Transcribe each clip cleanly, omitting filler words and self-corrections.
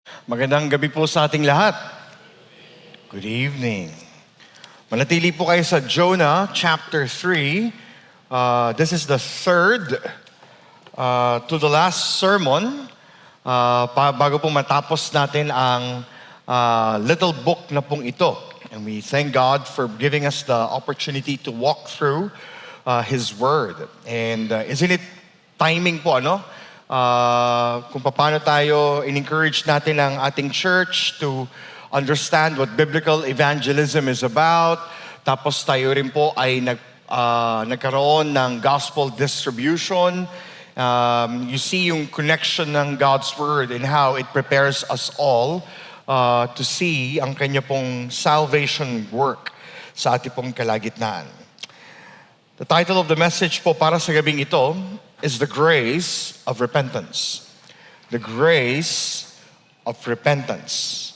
Magandang gabi po sa ating lahat. Good evening. Manatili po kayo sa Jonah chapter 3. This is the third to the last sermon bago po matapos natin ang little book na pong ito. And we thank God for giving us the opportunity to walk through His Word. And isn't it timing po, ano? Kung paano tayo in-encourage natin ang ating church to understand what biblical evangelism is about. Tapos tayo rin po ay nagkaroon ng gospel distribution. You see yung connection ng God's Word and how it prepares us all to see ang kanya pong salvation work sa ating pong kalagitnaan. The title of the message po para sa gabing ito is The Grace of Repentance. The Grace of Repentance.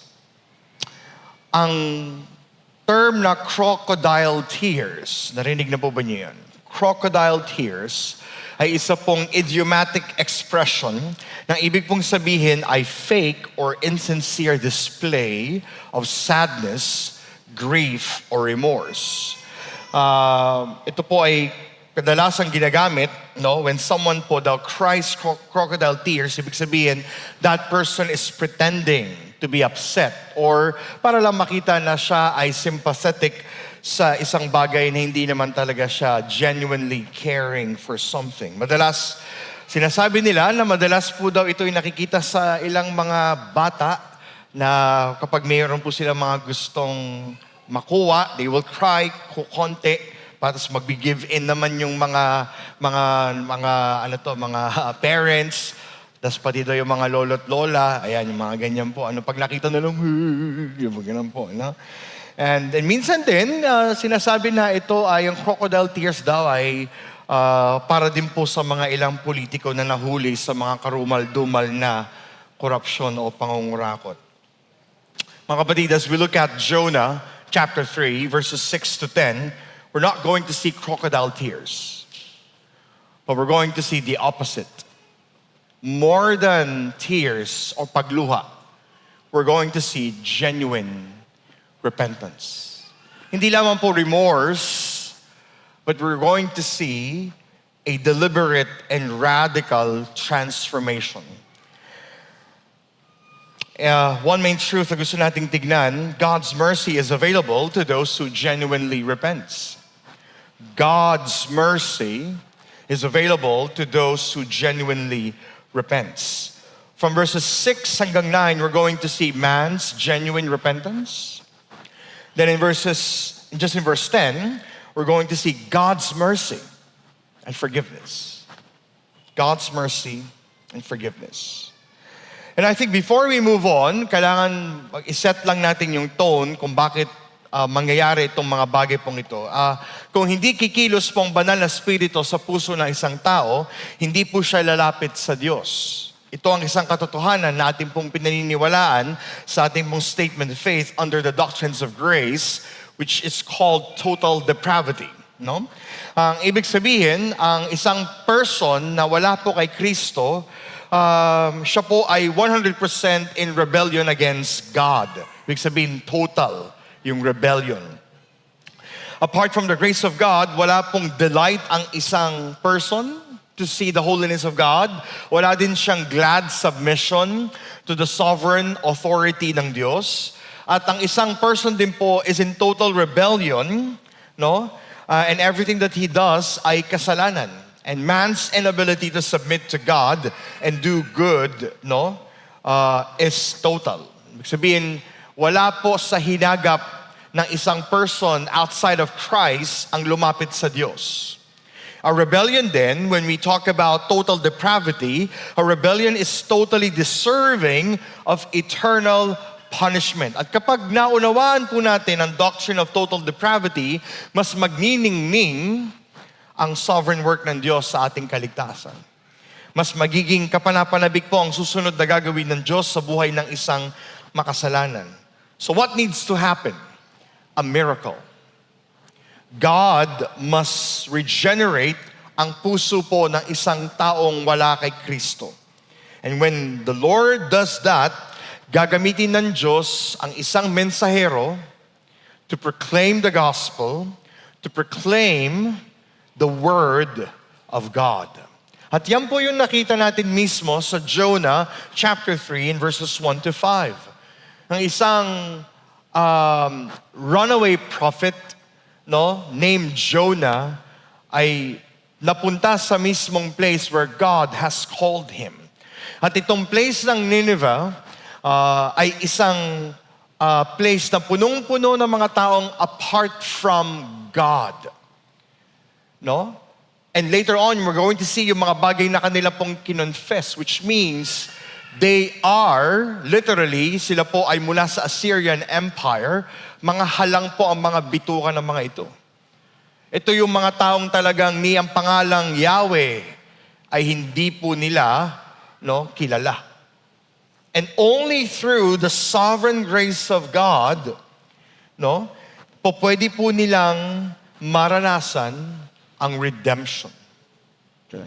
Ang term na crocodile tears, narinig na po ba niyo yan? Crocodile tears ay isa pong idiomatic expression na ibig pong sabihin ay fake or insincere display of sadness, grief, or remorse. Ito po ay kadalasang ginagamit, when someone po daw cries crocodile tears, ibig sabihin, that person is pretending to be upset or para lang makita na siya ay sympathetic sa isang bagay na hindi naman talaga siya genuinely caring for something. Madalas, sinasabi nila na madalas po daw ito ay nakikita sa ilang mga bata na kapag mayroon po sila mga gustong makuha, they will cry konti. Tapos mag-give in naman yung mga parents. Tapos pati daw yung mga lolo't lola. Ayan, yung mga ganyan po. Pag nakita na lang, yung mga ganyan po. No? And minsan din, sinasabi na ito ay yung crocodile tears daw ay para din po sa mga ilang politiko na nahuli sa mga karumal-dumal na korupsyon o pangungurakot. Mga kapatid, as we look at Jonah chapter 3, verses 6 to 10, we're not going to see crocodile tears, but we're going to see the opposite. More than tears or pagluha, we're going to see genuine repentance. Hindi lamang po remorse, but we're going to see a deliberate and radical transformation. One main truth na gusto nating tignan, God's mercy is available to those who genuinely repent. God's mercy is available to those who genuinely repent. From verses 6 hanggang 9, we're going to see man's genuine repentance. Then in verse 10, we're going to see God's mercy and forgiveness. God's mercy and forgiveness. And I think before we move on, kailangan i-set lang natin yung tone kung bakit mangyayari itong mga bagay pong ito. Kung hindi kikilos pong banal na spirito sa puso ng isang tao, hindi po siya lalapit sa Diyos. Ito ang isang katotohanan na ating pong pinaniniwalaan sa ating pong statement of faith under the doctrines of grace, which is called total depravity. No? Ang ibig sabihin, ang isang person na wala po kay Kristo, siya po ay 100% in rebellion against God. Ibig sabihin, total yung rebellion. Apart from the grace of God, wala pong delight ang isang person to see the holiness of God. Wala din siyang glad submission to the sovereign authority ng Diyos. At ang isang person din po is in total rebellion, and everything that he does ay kasalanan. And man's inability to submit to God and do good, is total. Ibig sabihin, wala po sa hinagap ng isang person outside of Christ ang lumapit sa Diyos. A rebellion then, when we talk about total depravity, a rebellion is totally deserving of eternal punishment. At kapag naunawaan po natin ang doctrine of total depravity, mas magniningning ang sovereign work ng Diyos sa ating kaligtasan. Mas magiging kapanapanabik po ang susunod na gagawin ng Diyos sa buhay ng isang makasalanan. So what needs to happen? A miracle. God must regenerate ang puso po ng isang taong wala kay Kristo. And when the Lord does that, Gagamitin ng Diyos ang isang mensahero to proclaim the gospel, to proclaim the word of God. At yan po yung nakita natin mismo sa Jonah chapter 3 in verses 1 to 5. Ang isang runaway prophet, named Jonah, ay napunta sa mismong place where God has called him. At itong place ng Nineveh ay isang place na punong-puno ng mga taong apart from God. And later on, we're going to see yung mga bagay na kanila pong kinonfess, which means they are, literally, sila po ay mula sa Assyrian Empire, mga halang po ang mga bituka ng mga ito. Ito yung mga taong talagang ni ang pangalang Yahweh ay hindi po nila kilala. And only through the sovereign grace of God, pwede po nilang maranasan ang redemption. Okay.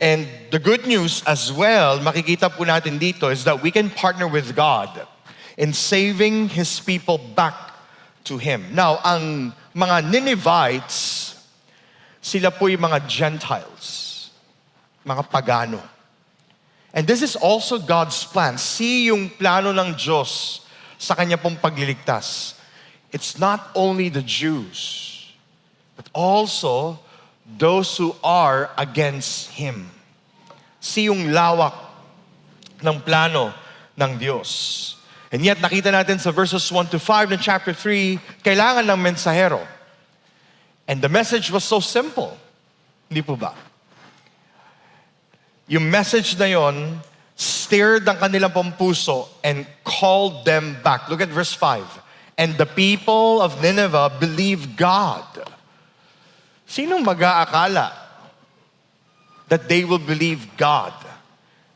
And the good news as well, makikita po natin dito, is that we can partner with God in saving His people back to Him. Now, ang mga Ninevites, sila po yung mga Gentiles, mga pagano. And this is also God's plan. See yung plano ng Diyos sa Kanya pong pagliligtas. It's not only the Jews, but also those who are against Him. See yung lawak ng plano ng Diyos. And yet, nakita natin sa verses 1 to 5 ng chapter 3, kailangan ng mensahero. And the message was so simple. Hindi po ba? Yung message na yon stirred ang kanilang pampuso and called them back. Look at verse 5. And the people of Nineveh believed God. Sinong mag-aakala that they will believe God?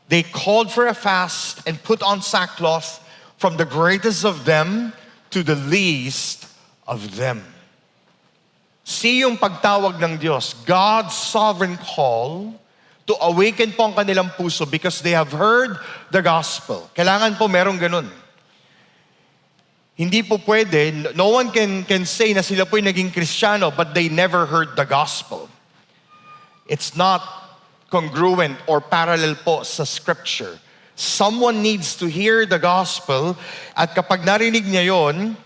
They called for a fast and put on sackcloth from the greatest of them to the least of them. See yung pagtawag ng Diyos, God's sovereign call to awaken po ang kanilang puso because they have heard the gospel. Kailangan po merong ganun. Hindi po pwede, no one can say na sila po'y naging Kristiyano but they never heard the gospel. It's not congruent or parallel po sa scripture. Someone needs to hear the gospel at kapag narinig niya yon,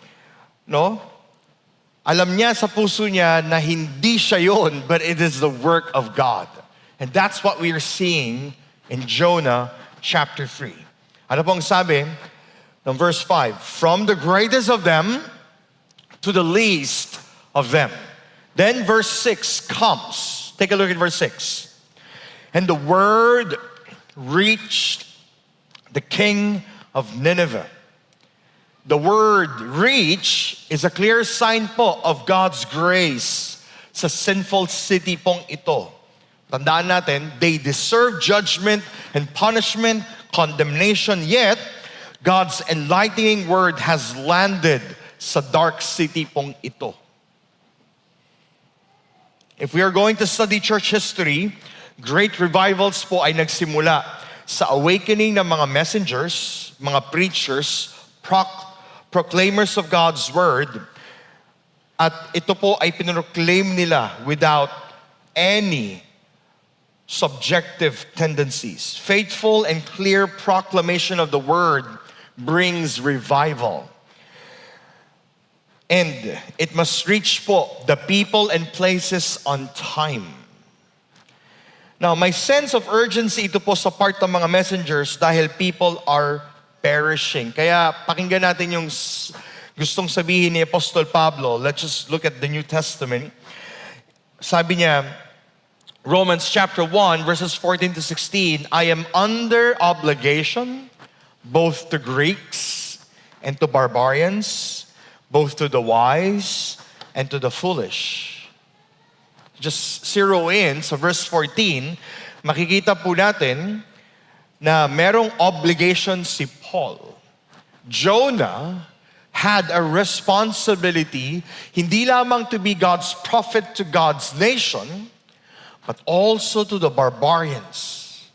alam niya sa puso niya na hindi siya yon, but it is the work of God. And that's what we are seeing in Jonah chapter 3. Ano pong sabi? In verse 5, from the greatest of them to the least of them. Then verse 6 comes. Take a look at verse 6. And the word reached the king of Nineveh. The word reach is a clear sign po of God's grace sa sinful city pong ito. Tandaan natin, they deserve judgment and punishment, condemnation, yet God's enlightening word has landed sa dark city pong ito. If we are going to study church history, great revivals po ay nagsimula sa awakening ng mga messengers, mga preachers, proclaimers of God's word. At ito po ay pinroclaim nila without any subjective tendencies. Faithful and clear proclamation of the word brings revival. And it must reach po the people and places on time. Now, may sense of urgency ito po sa part ng mga messengers dahil people are perishing. Kaya pakinggan natin yung gustong sabihin ni Apostol Pablo. Let's just look at the New Testament. Sabi niya, Romans chapter 1, verses 14 to 16, I am under obligation both to Greeks and to barbarians, both to the wise and to the foolish. Just zero in sa verse 14, makikita po natin na merong obligation si Paul. Jonah had a responsibility hindi lamang to be God's prophet to God's nation, but also to the barbarians,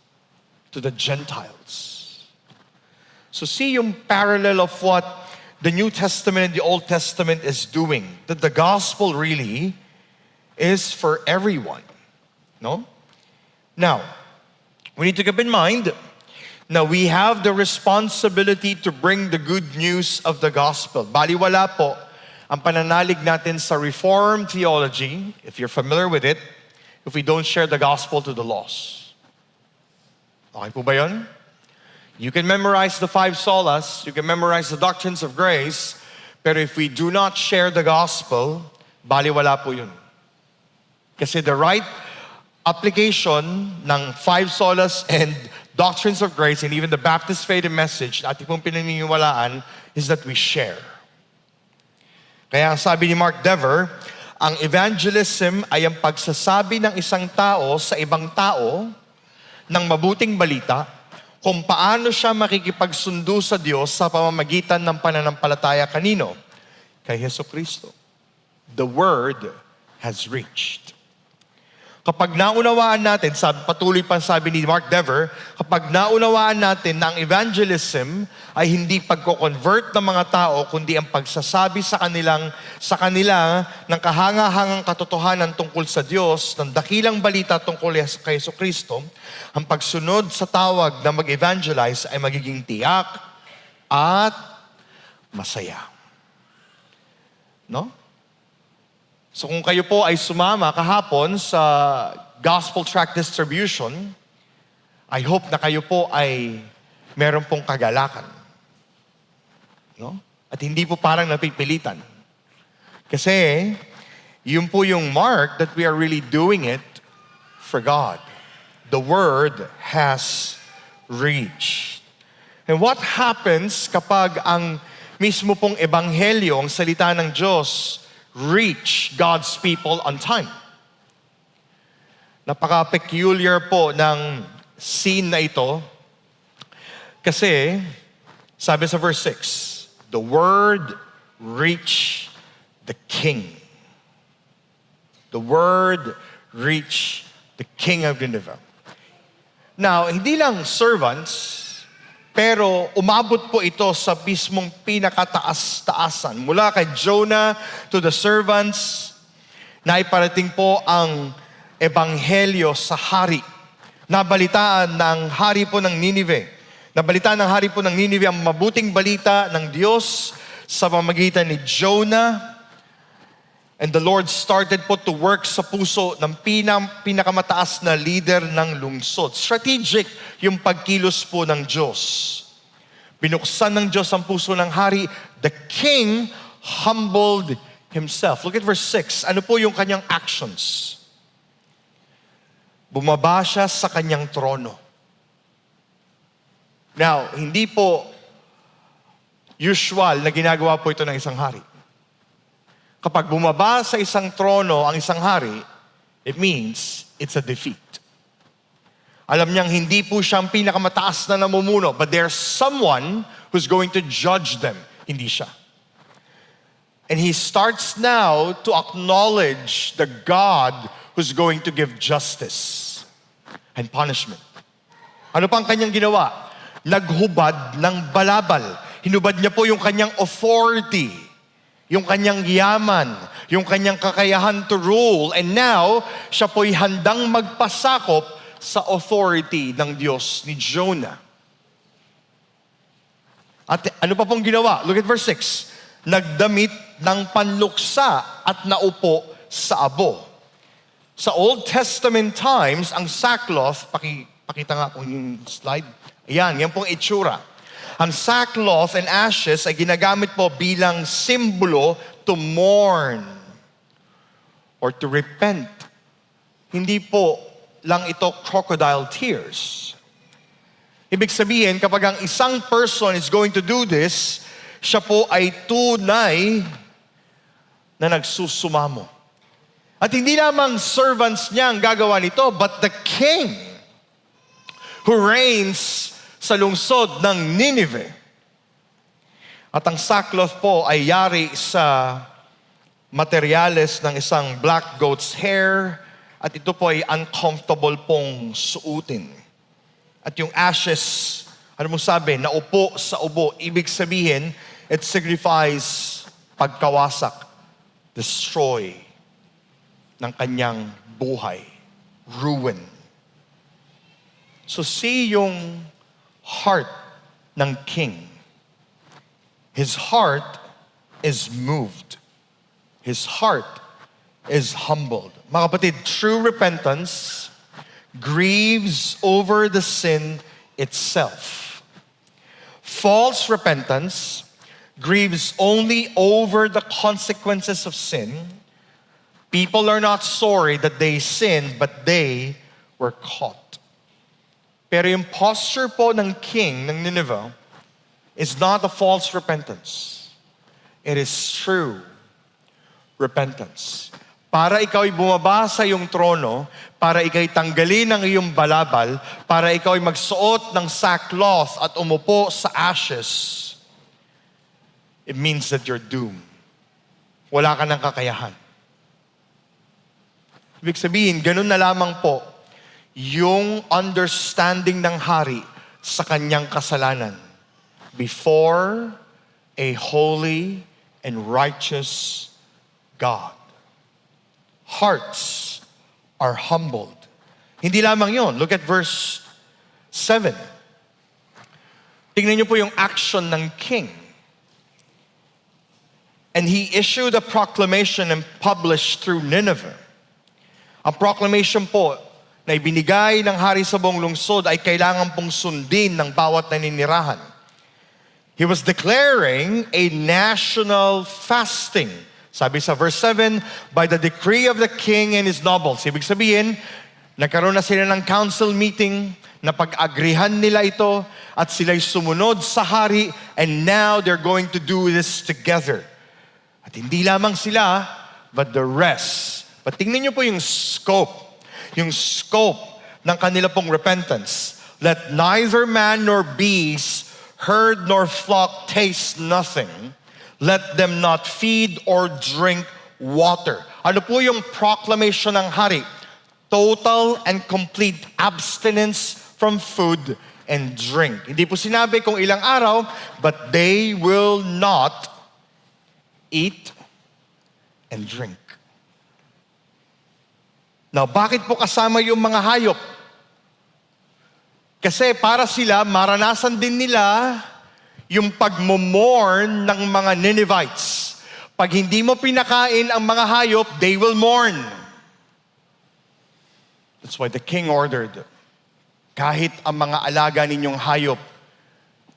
to the Gentiles. So see yung parallel of what the New Testament and the Old Testament is doing. That the gospel really is for everyone. No? Now, we need to keep in mind na we have the responsibility to bring the good news of the gospel. Baliwala po ang pananalig natin sa Reformed theology, if you're familiar with it, if we don't share the gospel to the lost. Okay po ba yun? You can memorize the 5 solas, you can memorize the doctrines of grace, pero if we do not share the gospel, baliwala po yun. Kasi the right application ng 5 solas and doctrines of grace and even the Baptist faith and message na ating pong pinaniniwalaan is that we share. Kaya sabi ni Mark Dever, ang evangelism ay ang pagsasabi ng isang tao sa ibang tao ng mabuting balita kung paano siya makikipagsundo sa Diyos sa pamamagitan ng pananampalataya kanino? Kay Jesucristo. The word has reached. Kapag naunawaan natin, patuloy pa sabi ni Mark Dever, kapag naunawaan natin na ang evangelism ay hindi pagko-convert ng mga tao, kundi ang pagsasabi sa kanila ng kahangahangang katotohanan tungkol sa Diyos, ng dakilang balita tungkol kay Jesucristo, ang pagsunod sa tawag na mag-evangelize ay magiging tiyak at masaya. No? So kung kayo po ay sumama kahapon sa gospel tract distribution, I hope na kayo po ay meron pong kagalakan. No? At hindi po parang napipilitan. Kasi yun po yung mark that we are really doing it for God. The word has reached. And what happens kapag ang mismo pong ebanghelyo, ang salita ng Diyos, reach God's people on time? Napaka-peculiar po ng scene na ito kasi sabi sa verse 6, the word reached the king. The word reached the king of Nineveh. Now, hindi lang servants, pero umabot po ito sa mismong pinakataas-taasan. Mula kay Jonah to the servants, na iparating po ang ebanghelyo sa hari. Nabalitaan ng hari po ng Ninive. Nabalitaan ng hari po ng Ninive ang mabuting balita ng Diyos sa pamamagitan ni Jonah. And the Lord started po to work sa puso ng pinakamataas na leader ng lungsod. Strategic yung pagkilos po ng Diyos. Binuksan ng Diyos ang puso ng hari. The king humbled himself. Look at verse 6. Ano po yung kanyang actions? Bumaba siya sa kanyang trono. Now, hindi po usual na ginagawa po ito ng isang hari. Kapag bumaba sa isang trono ang isang hari, it means it's a defeat. Alam niyang hindi po siya ang pinakamataas na namumuno, but there's someone who's going to judge them. Hindi siya. And he starts now to acknowledge the God who's going to give justice and punishment. Ano pang kanyang ginawa? Naghubad ng balabal. Hinubad niya po yung kanyang authority, yung kanyang yaman, yung kanyang kakayahan to rule. And now, siya po'y handang magpasakop sa authority ng Diyos ni Jonah. At ano pa pong ginawa? Look at verse 6. Nagdamit ng panluksa at naupo sa abo. Sa Old Testament times, ang sackcloth, pakita nga po yung slide. Ayan, yan pong itsura. Ang sackcloth and ashes ay ginagamit po bilang simbolo to mourn or to repent. Hindi po lang ito crocodile tears. Ibig sabihin, kapag ang isang person is going to do this, siya po ay tunay na nagsusumamo. At hindi lamang servants niya ang gagawa nito, but the king who reigns sa lungsod ng Nineveh. At ang sackcloth po ay yari sa materyales ng isang black goat's hair at ito po ay uncomfortable pong suutin. At yung ashes Ano mong sabi? Naupo sa ubo. Ibig sabihin, it signifies pagkawasak, destroy ng kanyang buhay, ruin. So see yung heart ng king. His heart is moved. His heart is humbled. Mga kapatid, true repentance grieves over the sin itself. False repentance grieves only over the consequences of sin. People are not sorry that they sinned, but they were caught. Pero yung posture po ng king ng Nineveh is not a false repentance. It is true repentance. Para ikaw ay bumaba sa iyong trono, para ikaw ay tanggalin ang iyong balabal, para ikaw ay magsuot ng sackcloth at umupo sa ashes, it means that you're doomed. Wala ka ng kakayahan. Ibig sabihin, ganun na lamang po yung understanding ng hari sa kanyang kasalanan before a holy and righteous God. Hearts are humbled. Hindi lamang yon. Look at verse 7. Tingnan niyo po yung action ng king. And he issued a proclamation and published through Nineveh. Ang proclamation po na ibinigay ng hari sa buong lungsod ay kailangan pong sundin ng bawat naninirahan. He was declaring a national fasting. Sabi sa verse 7, by the decree of the king and his nobles. Ibig sabihin, nagkaroon na sila ng council meeting, napag-agrihan nila ito, at sila'y sumunod sa hari, and now they're going to do this together. At hindi lamang sila, but the rest. But tingnan niyo po yung scope ng kanila pong repentance. Let neither man nor beast, herd nor flock taste nothing. Let them not feed or drink water. Ano po yung proclamation ng hari? Total and complete abstinence from food and drink. Hindi po sinabi kung ilang araw, but they will not eat and drink. Now, bakit po kasama yung mga hayop? Kasi para sila, maranasan din nila yung pagmomorn ng mga Ninevites. Pag hindi mo pinakain ang mga hayop, they will mourn. That's why the king ordered, kahit ang mga alaga ninyong hayop,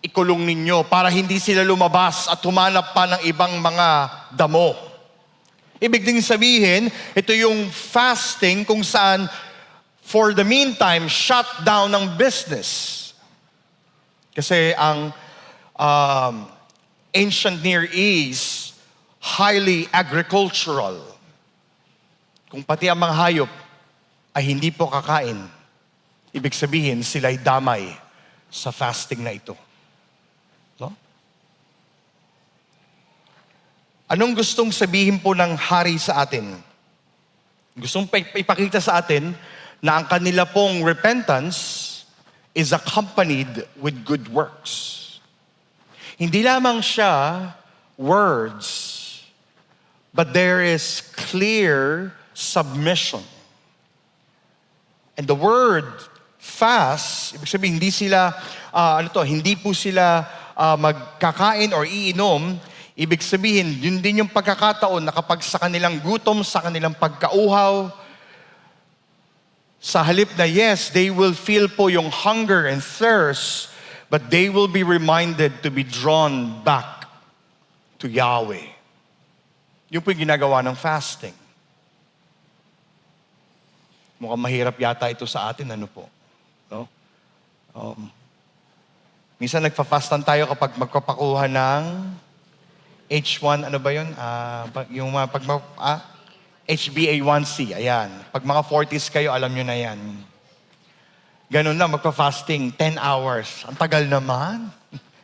ikulong ninyo para hindi sila lumabas at humanap pa ng ibang mga damo. Ibig din sabihin, ito yung fasting kung saan, for the meantime, shut down ng business. Kasi ang ancient Near East, highly agricultural. Kung pati ang mga hayop ay hindi po kakain, ibig sabihin sila'y damay sa fasting na ito. No? Anong gustong sabihin po ng hari sa atin? Gustong ipakita sa atin na ang kanila pong repentance is accompanied with good works. Hindi lamang siya words, but there is clear submission. And the word fast, ibig sabihin hindi sila hindi po sila magkakain or iinom. Ibig sabihin, yun din yung pagkakataon na kapag sa kanilang gutom, sa kanilang pagkauhaw, sa halip na yes, they will feel po yung hunger and thirst, but they will be reminded to be drawn back to Yahweh. Yun po yung ginagawa ng fasting. Mukhang mahirap yata ito sa atin, ano po? No? Minsan nagpa-fastan tayo kapag magpapakuha ng H1, ano ba yun? Yung HbA1c, ayan. Pag mga 40s kayo, alam nyo na yan. Ganun lang, magpa-fasting, 10 hours. Ang tagal naman.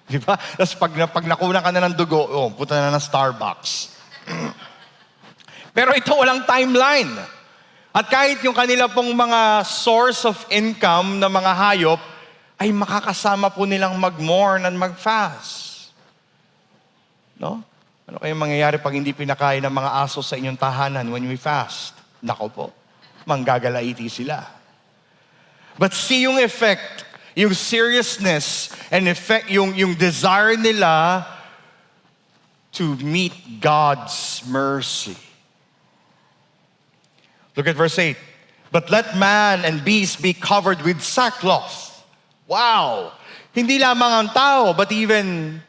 Di ba? Tapos pag nakunan ka na ng dugo, punta na ng Starbucks. Pero ito walang timeline. At kahit yung kanila pong mga source of income na mga hayop, ay makakasama po nilang mag-mourn and mag-fast. No? Ano kayang mangyayari pag hindi pinakain ng mga aso sa inyong tahanan when we fast? Nako po, manggagalaiti sila. But see yung effect, yung seriousness and effect, yung desire nila to meet God's mercy. Look at verse 8. But let man and beast be covered with sackcloth. Wow! Hindi lamang ang tao, but even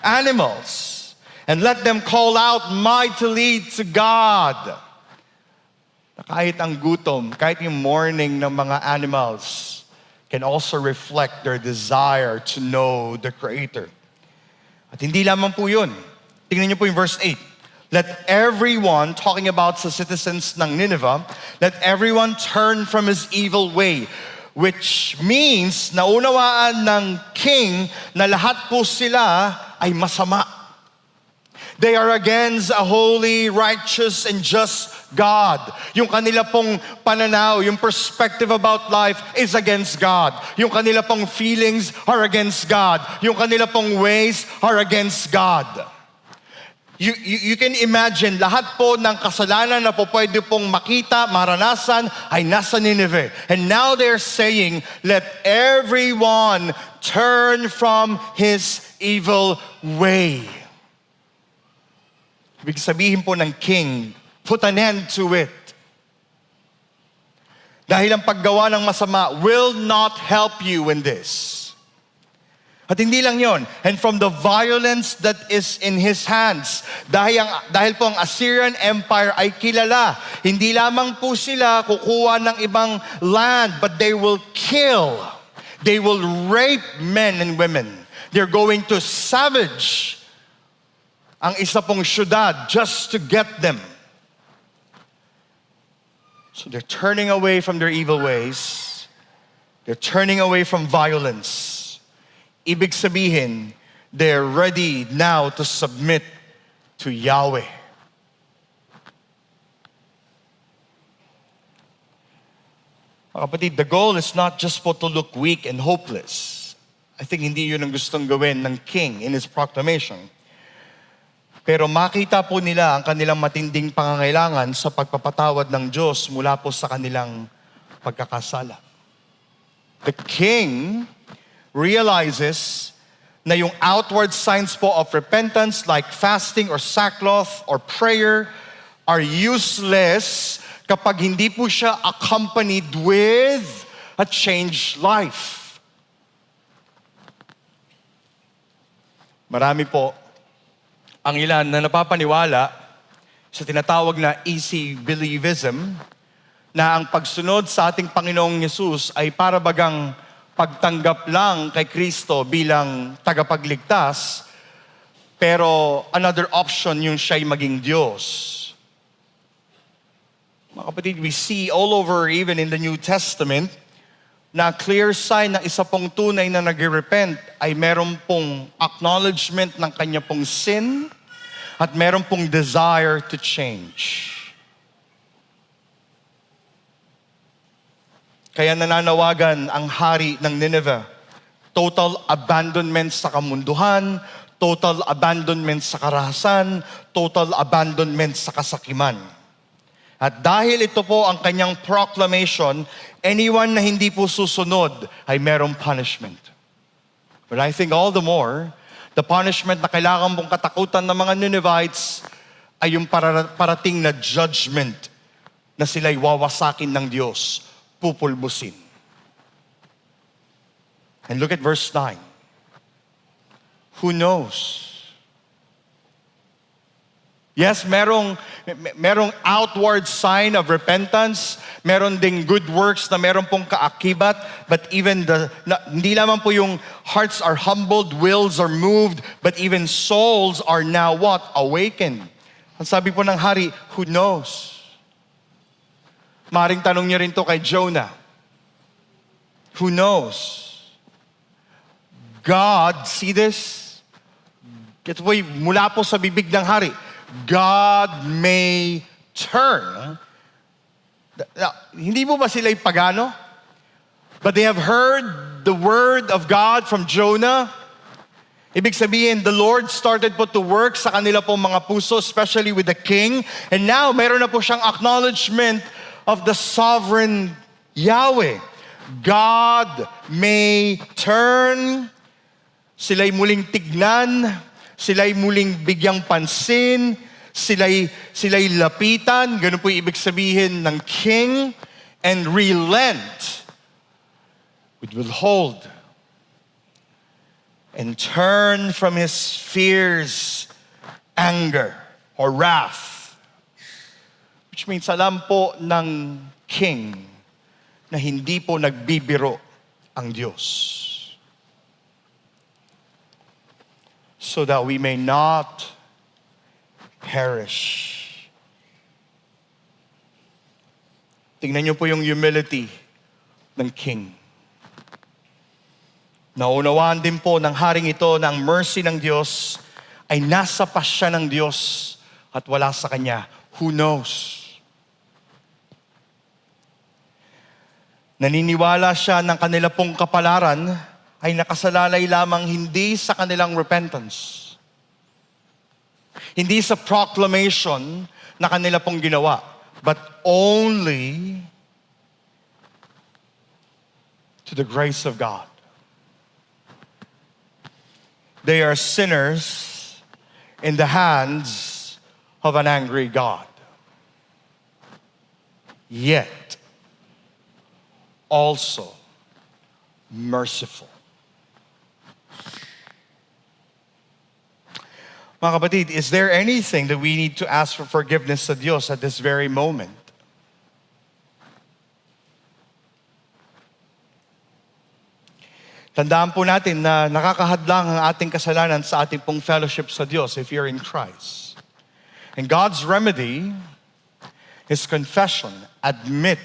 animals. And let them call out mightily to God. Na kahit ang gutom, kahit yung mourning ng mga animals can also reflect their desire to know the Creator. At hindi lamang po yun. Tingnan niyo po yung verse 8. Let everyone, talking about sa citizens ng Nineveh, let everyone turn from his evil way. Which means, naunawaan ng king na lahat po sila ay masama. They are against a holy, righteous, and just God. Yung kanila pong pananaw, yung perspective about life is against God. Yung kanila pong feelings are against God. Yung kanila pong ways are against God. You can imagine, lahat po ng kasalanan na po pwede pong makita, maranasan, ay nasa Nineveh. And now they're saying, let everyone turn from his evil way. Ibig sabihin po ng king, put an end to it. Dahil ang paggawa ng masama will not help you in this. At hindi lang yon, and from the violence that is in his hands. Dahil po ang Assyrian Empire ay kilala. Hindi lamang po sila kukuha ng ibang land, but they will kill. They will rape men and women. They're going to savage ang isa pong syudad just to get them. So they're turning away from their evil ways. They're turning away from violence. Ibig sabihin, they're ready now to submit to Yahweh. Mga kapatid, the goal is not just po to look weak and hopeless. I think hindi yun ang gustong gawin ng king in his proclamation. Pero makita po nila ang kanilang matinding pangangailangan sa pagpapatawad ng Diyos mula po sa kanilang pagkakasala. The king realizes na yung outward signs po of repentance like fasting or sackcloth or prayer are useless kapag hindi po siya accompanied with a changed life. Marami po ang ilan na napapaniwala sa tinatawag na easy believism na ang pagsunod sa ating Panginoong Yesus ay para bagang pagtanggap lang kay Kristo bilang tagapagligtas, pero another option yung siya'y maging Diyos. Mga kapatid, we see all over even in the New Testament na clear sign na isa pong tunay na nag-repent ay meron pong acknowledgement ng kanya pong sin at meron pong desire to change. Kaya nananawagan ang hari ng Nineveh, total abandonment sa kamunduhan, total abandonment sa karahasan, total abandonment sa kasakiman. At dahil ito po ang kanyang proclamation, anyone na hindi po susunod ay merong punishment. But I think all the more, the punishment na kailangan mong katakutan ng mga Ninevites ay yung parating na judgment na sila'y wawasakin ng Diyos, pupulbusin. And look at verse 9. Who knows? Yes, merong outward sign of repentance, meron ding good works na meron pong kaakibat, but even hindi lamang po yung hearts are humbled, wills are moved, but even souls are now what? Awakened. Ang sabi po ng hari, who knows? Maring tanong niyo rin to kay Jonah. Who knows? God, see this? Ito po mula po sa bibig ng hari. God may turn. Now, hindi mo ba sila'y pagano? But they have heard the word of God from Jonah, ibig sabihin, the Lord started po to work sa kanila po mga puso, especially with the king. And now, meron na po siyang acknowledgement of the sovereign Yahweh. God may turn, sila'y muling tignan, sila'y muling bigyang pansin, sila'y lapitan, ganun po yung ibig sabihin ng king, and relent, which will hold, and turn from his fierce anger or wrath. Which means alam po ng king na hindi po nagbibiro ang Diyos. So that we may not perish. Tingnan niyo po yung humility ng king. Naunawaan din po ng haring ito na ang mercy ng Diyos ay nasa pasya ng Diyos at wala sa Kanya. Who knows? Naniniwala siya ng kanila pong kapalaran ay nakasalalay lamang hindi sa kanilang repentance. Hindi sa proclamation na kanila pong ginawa, but only to the grace of God. They are sinners in the hands of an angry God. Yet, also merciful. Mga kapatid, is there anything that we need to ask for forgiveness sa Diyos at this very moment? Tandaan po natin na nakakahadlang ang ating kasalanan sa ating pong fellowship sa Diyos if you're in Christ. And God's remedy is confession. Admit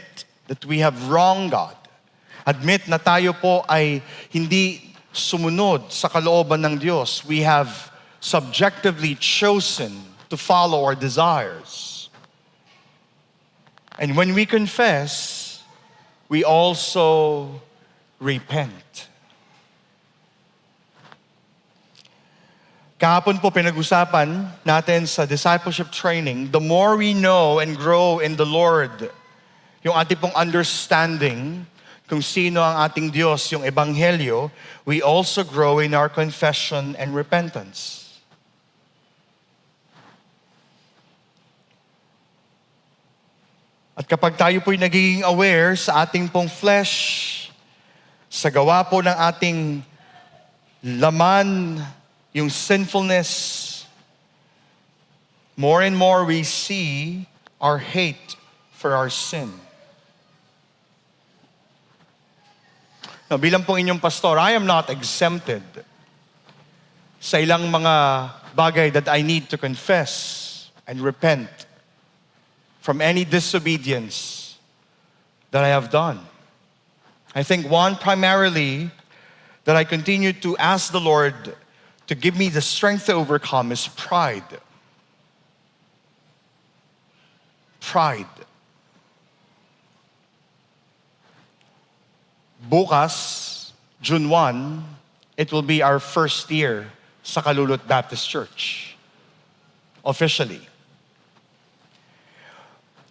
that we have wronged God. Admit na tayo po ay hindi sumunod sa kalooban ng Diyos. We have subjectively chosen to follow our desires. And when we confess, we also repent. Kahapon po pinag-usapan natin sa discipleship training, the more we know and grow in the Lord, yung ating pong understanding kung sino ang ating Diyos, yung Ebanghelyo, we also grow in our confession and repentance. At kapag tayo po'y nagiging aware sa ating pong flesh, sa gawa po ng ating laman, yung sinfulness, more and more we see our hate for our sin. Now, bilang pong inyong pastor, I am not exempted sa ilang mga bagay that I need to confess and repent from any disobedience that I have done. I think one primarily that I continue to ask the Lord to give me the strength to overcome is pride. Pride. Bukas, June 1, it will be our first year sa Kalulot Baptist Church. Officially.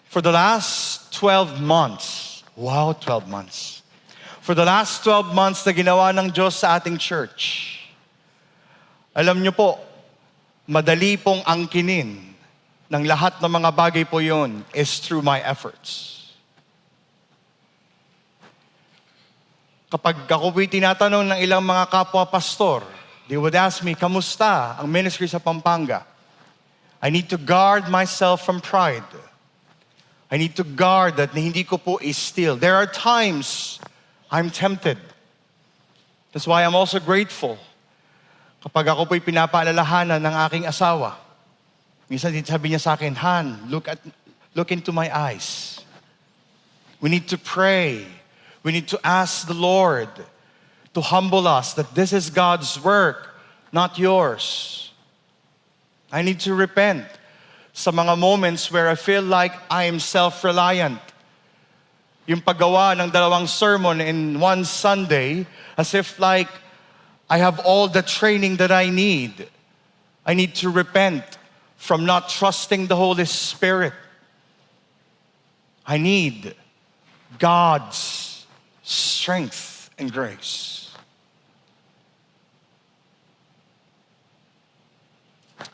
For the last 12 months, wow, 12 months. For the last 12 months na ginawa ng Diyos sa ating church, alam niyo po, madali pong angkinin ng lahat ng mga bagay po yun is through my efforts. Kapag ako po'y tinatanong ng ilang mga kapwa-pastor, they would ask me, kamusta ang ministry sa Pampanga? I need to guard myself from pride. I need to guard that hindi ko po i-steal. There are times I'm tempted. That's why I'm also grateful kapag ako po'y pinapaalalahanan ng aking asawa. Minsan sabi niya sa akin, Han, look into my eyes. We need to pray. We need to ask the Lord to humble us that this is God's work, not yours. I need to repent sa mga moments where I feel like I am self-reliant. yung paggawa ng dalawang sermon in one Sunday as if like I have all the training that I need. I need to repent from not trusting the Holy Spirit. I need God's strength and grace.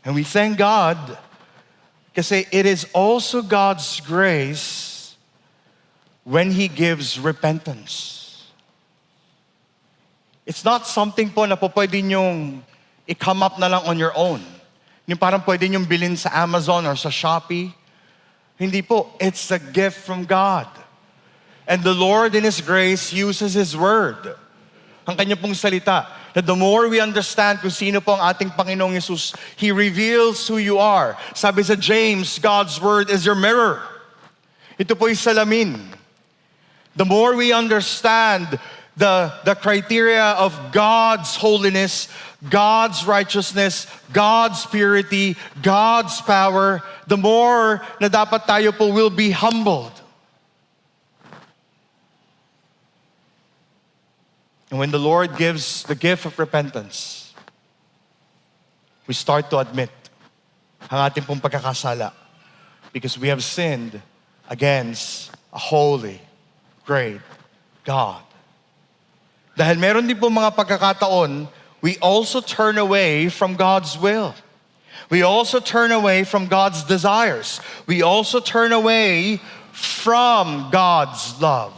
And we thank God kasi it is also God's grace when He gives repentance. It's not something po na po pwede niyong i-come up na lang on your own. Yung parang pwede niyong bilhin sa Amazon or sa Shopee. Hindi po. It's a gift from God. And the Lord in His grace uses His Word. Ang Kanya pong salita. That the more we understand kung sino po ang ating Panginoong Yesus, He reveals who you are. Sabi sa James, God's Word is your mirror. Ito po yung salamin. The more we understand the criteria of God's holiness, God's righteousness, God's purity, God's power, the more na dapat tayo po will be humbled. And when the Lord gives the gift of repentance, we start to admit ang ating pong pagkakasala because we have sinned against a holy, great God. Dahil meron din po mga pagkakataon, we also turn away from God's will. We also turn away from God's desires. We also turn away from God's love.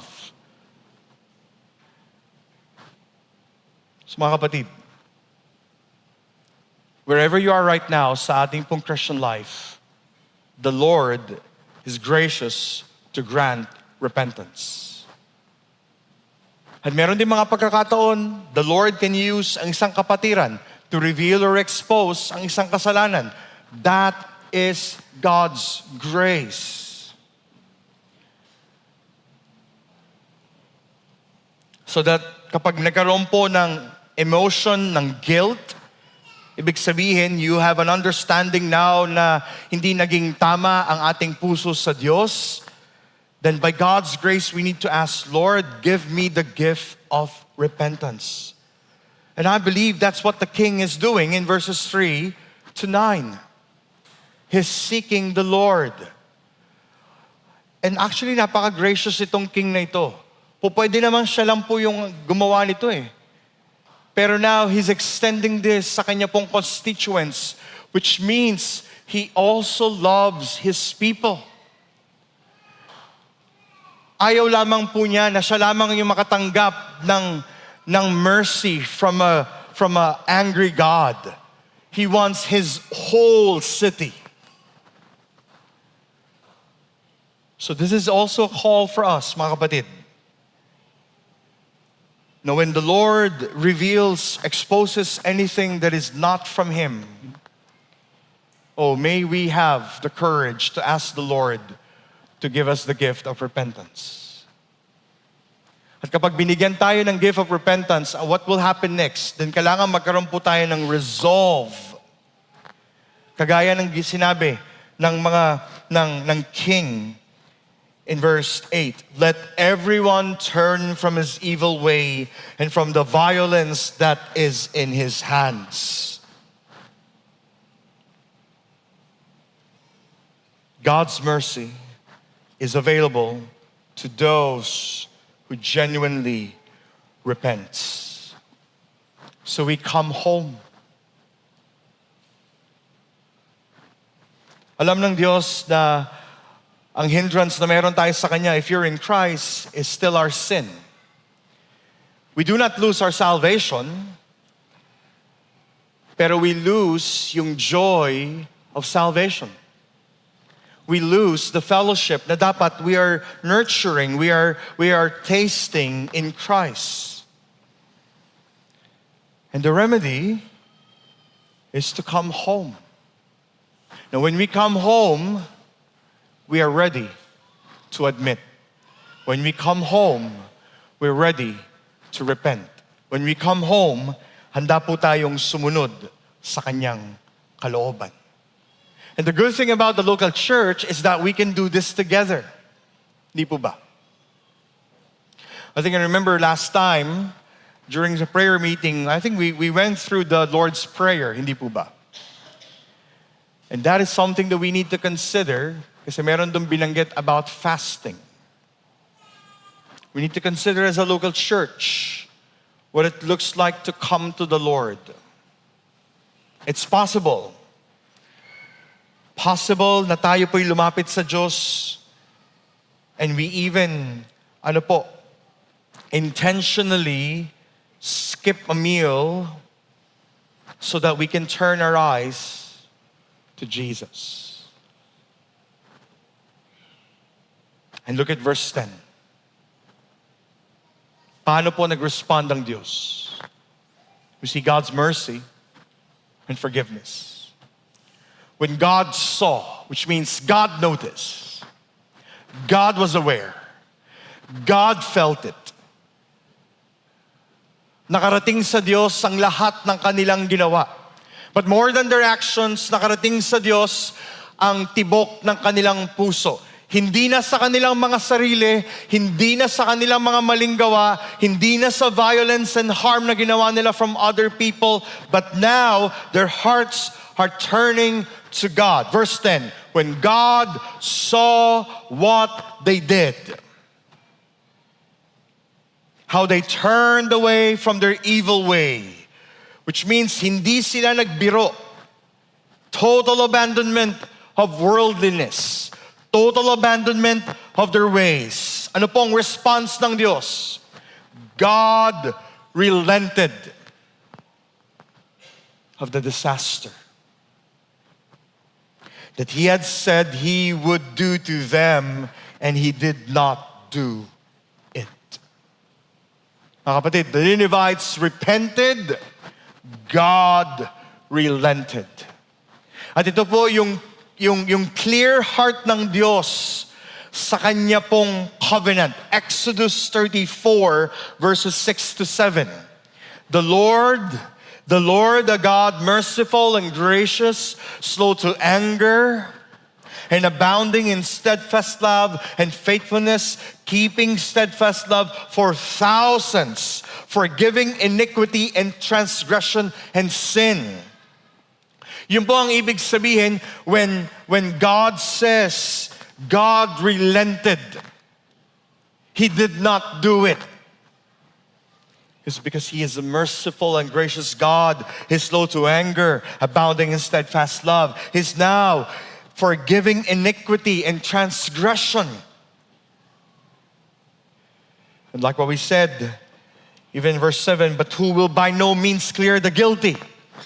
So mga kapatid, wherever you are right now sa ating pong Christian life, the Lord is gracious to grant repentance. At meron din mga pagkakataon, the Lord can use ang isang kapatiran to reveal or expose ang isang kasalanan. That is God's grace. So that kapag nagkaroon po ng emotion, ng guilt, ibig sabihin, you have an understanding now na hindi naging tama ang ating puso sa Diyos, then by God's grace, we need to ask, Lord, give me the gift of repentance. And I believe that's what the king is doing in verses 3 to 9. He's seeking the Lord. And actually, napaka-gracious itong king na ito. Pwede naman siya lang po yung gumawa nito eh. Pero now, he's extending this sa kanya pong constituents, which means he also loves his people. Ayaw lamang po niya na siya lamang yung makatanggap ng mercy from a angry God. He wants his whole city. So this is also a call for us, mga kapatid. Now when the Lord reveals, exposes anything that is not from Him, may we have the courage to ask the Lord to give us the gift of repentance. At kapag binigyan tayo ng gift of repentance, what will happen next? Then kailangan magkaroon po tayo ng resolve. Kagaya ng sinabi ng king in verse 8, let everyone turn from his evil way and from the violence that is in his hands. God's mercy is available to those who genuinely repent. So we come home. Alam ng Diyos na ang hindrance na meron tayo sa Kanya, if you're in Christ, is still our sin. We do not lose our salvation, pero we lose yung joy of salvation. We lose the fellowship na dapat we are nurturing, we are tasting in Christ. And the remedy is to come home. Now when we come home, we are ready to admit. When we come home, we're ready to repent. When we come home, handa po tayong sumunod sa Kanyang kalooban. And the good thing about the local church is that we can do this together. Di po ba? I think I remember last time, during the prayer meeting, I think we went through the Lord's Prayer, hindi po ba? And that is something that we need to consider kasi meron doon binanggit about fasting. We need to consider as a local church what it looks like to come to the Lord. It's possible. Possible na tayo po'y lumapit sa Diyos and we even, intentionally skip a meal so that we can turn our eyes to Jesus. And look at verse 10. Paano po nag-respond ang Diyos? We see God's mercy and forgiveness. When God saw, which means God noticed, God was aware, God felt it. Nakarating sa Diyos ang lahat ng kanilang ginawa. But more than their actions, nakarating sa Diyos ang tibok ng kanilang puso. Hindi na sa kanilang mga sarili, hindi na sa kanilang mga maling gawa, hindi na sa violence and harm na ginawa nila from other people, but now their hearts are turning to God. Verse 10, when God saw what they did, how they turned away from their evil way, which means hindi sila nagbiro. Total abandonment of worldliness. Total abandonment of their ways. Ano pong response ng Diyos? God relented of the disaster that He had said He would do to them, and He did not do it. Mga kapatid, the Ninevites repented, God relented. At ito po yung clear heart ng Diyos sa Kanya pong covenant. Exodus 34 verses 6 to 7. The Lord, a God merciful and gracious, slow to anger, and abounding in steadfast love and faithfulness, keeping steadfast love for thousands, forgiving iniquity and transgression and sin. Yun po ang ibig sabihin when God says, God relented. He did not do it. It's because He is a merciful and gracious God. He's slow to anger, abounding in steadfast love. He's now forgiving iniquity and transgression. And like what we said, even in verse 7, but who will by no means clear the guilty.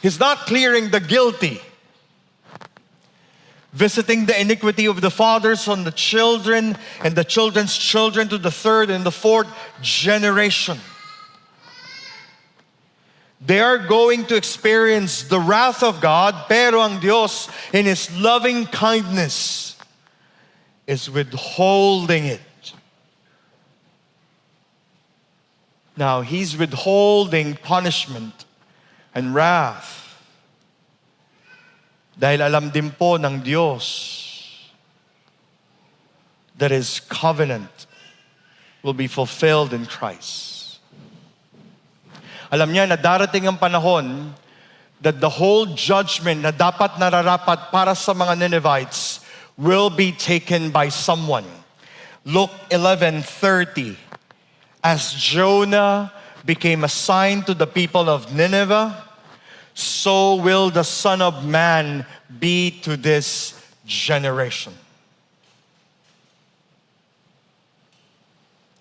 He's not clearing the guilty. Visiting the iniquity of the fathers on the children and the children's children to the third and the fourth generation. They are going to experience the wrath of God, pero ang Diyos in His loving kindness is withholding it. Now, He's withholding punishment and wrath. Dahil alam din po ng Diyos that His covenant will be fulfilled in Christ. Alam niya na darating ang panahon that the whole judgment na dapat nararapat para sa mga Ninevites will be taken by someone. Luke 11:30. As Jonah became a sign to the people of Nineveh, so will the Son of Man be to this generation.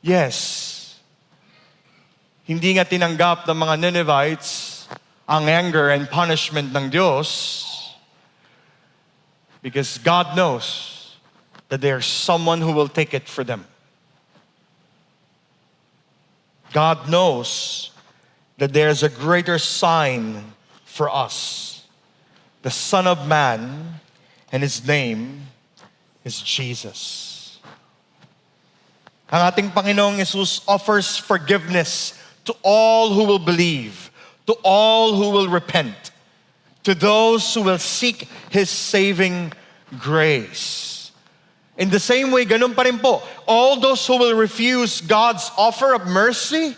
Yes, hindi nga tinanggap ng mga Ninevites ang anger and punishment ng Diyos because God knows that there's someone who will take it for them. God knows that there's a greater sign for us. The Son of Man, and His name is Jesus. Ang ating Panginoong Jesus offers forgiveness to all who will believe, to all who will repent, to those who will seek His saving grace. In the same way, ganun pa rin po. All those who will refuse God's offer of mercy,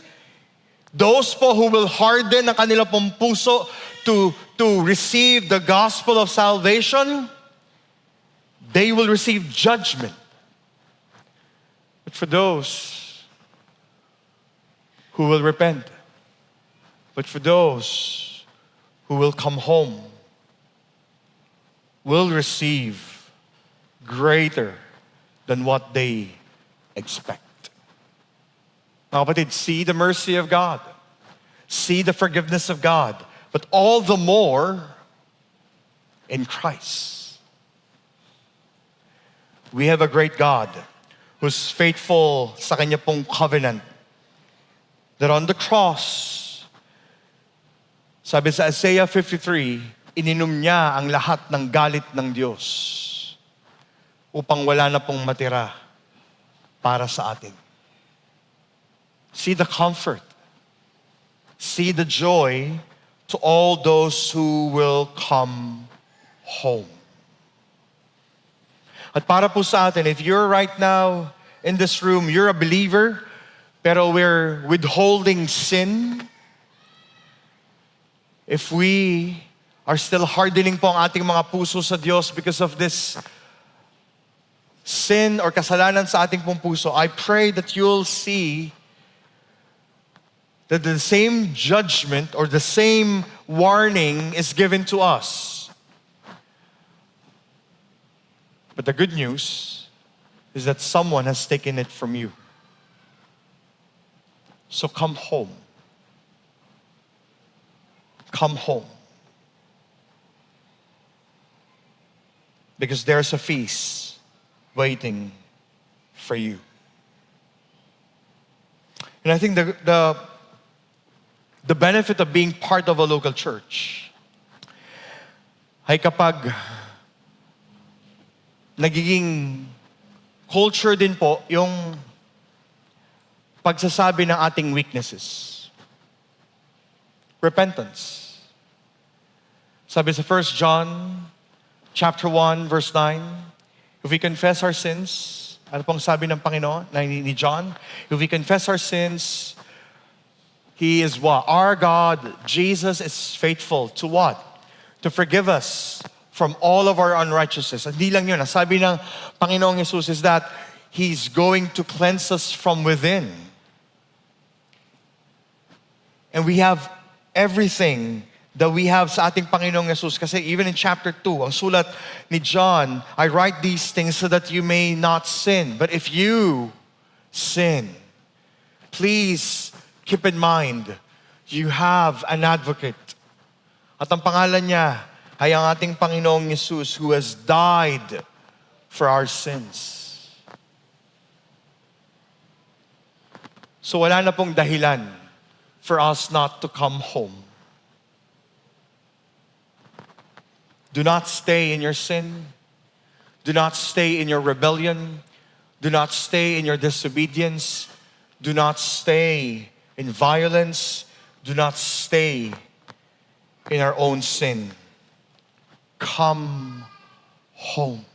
those po who will harden ang kanila pong puso to receive the gospel of salvation, they will receive judgment. But for those who will repent, but for those who will come home, will receive greater than what they expect. Mga kapatid, see the mercy of God. See the forgiveness of God. But all the more in Christ. We have a great God who's faithful sa kanya pong covenant. That on the cross, sabi sa Isaiah 53, ininom niya ang lahat ng galit ng Diyos upang wala na pong matira para sa atin. See the comfort. See the joy to all those who will come home. At para po sa atin, if you're right now in this room, you're a believer, pero we're withholding sin, if we are still hardening po ang ating mga puso sa Diyos because of this sin or kasalanan sa ating pong puso, I pray that you'll see that the same judgment or the same warning is given to us. But the good news is that someone has taken it from you. So come home. Come home. Because there's a feast waiting for you. And I think the benefit of being part of a local church ay kapag nagiging culture din po yung pagsasabi ng ating weaknesses. Repentance. Sabi sa 1 John chapter 1 verse 9, if we confess our sins, ano pong sabi ng Panginoon, ni John? If we confess our sins, He is what? Our God, Jesus is faithful to what? To forgive us from all of our unrighteousness. Hindi lang yun. Sabi ng Panginoong Jesus is that He's going to cleanse us from within. And we have everything that we have sa ating Panginoong Jesus. Kasi even in chapter 2, ang sulat ni John, I write these things so that you may not sin. But if you sin, please keep in mind, you have an advocate. At ang pangalan niya ay ang ating Panginoong Jesus who has died for our sins. So wala na pong dahilan for us not to come home. Do not stay in your sin. Do not stay in your rebellion. Do not stay in your disobedience. Do not stay in violence. Do not stay in our own sin. Come home.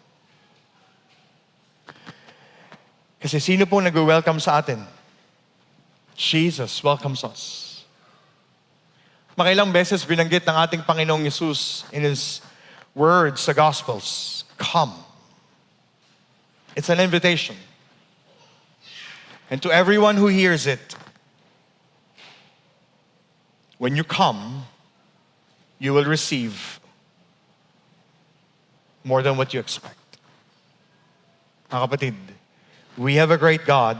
Kasi sino pong nag-welcome sa atin? Jesus welcomes us. Makailang beses binanggit ng ating Panginoong Jesus in His words sa Gospels, come. It's an invitation. And to everyone who hears it, when you come, you will receive more than what you expect. Mga kapatid, we have a great God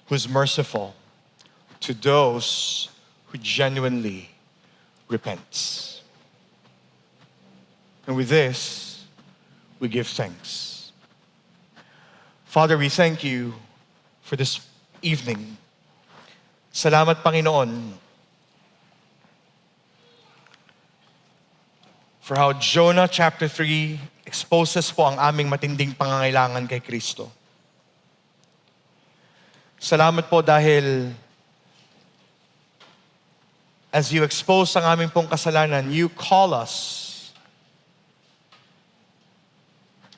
who's merciful to those who genuinely repents. And with this, we give thanks. Father, we thank you for this evening. Salamat, Panginoon, for how Jonah chapter 3 exposes po ang aming matinding pangangailangan kay Kristo. Salamat po dahil as you expose ang aming pong kasalanan, you call us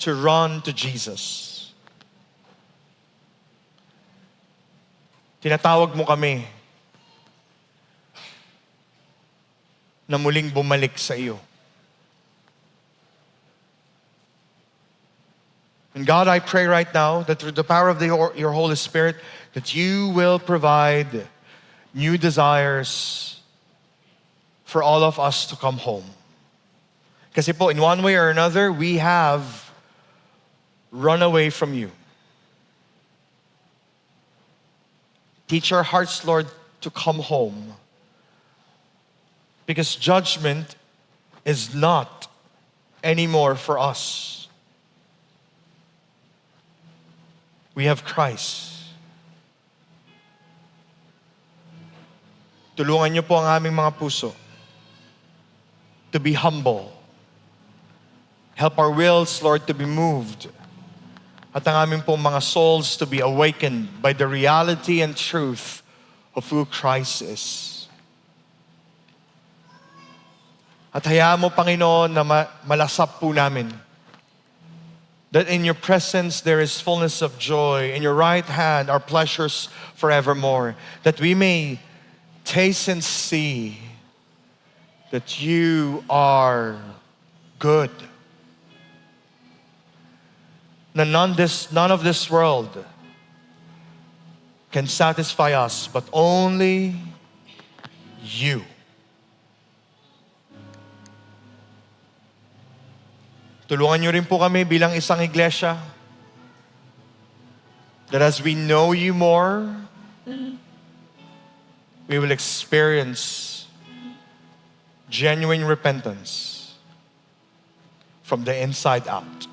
to run to Jesus. Tinatawag mo kami na muling bumalik sa iyo. And God, I pray right now that through the power of your Holy Spirit, that you will provide new desires for all of us to come home. Kasi po, in one way or another, we have run away from you. Teach our hearts, Lord, to come home. Because judgment is not anymore for us. We have Christ. Tulungan niyo po ang aming mga puso to be humble. Help our wills, Lord, to be moved. At ang aming pong mga souls to be awakened by the reality and truth of who Christ is. At hayaan mo, Panginoon, na malasap po namin that in your presence there is fullness of joy. In your right hand are pleasures forevermore. That we may taste and see that you are good. Na none of this world can satisfy us, but only you. Tulungan niyo rin po kami bilang isang iglesia that as we know you more, we will experience genuine repentance from the inside out.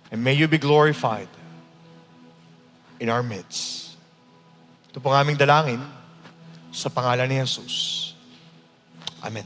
And may you be glorified in our midst. Ito po ang aming dalangin sa pangalan ni Jesus. Amen.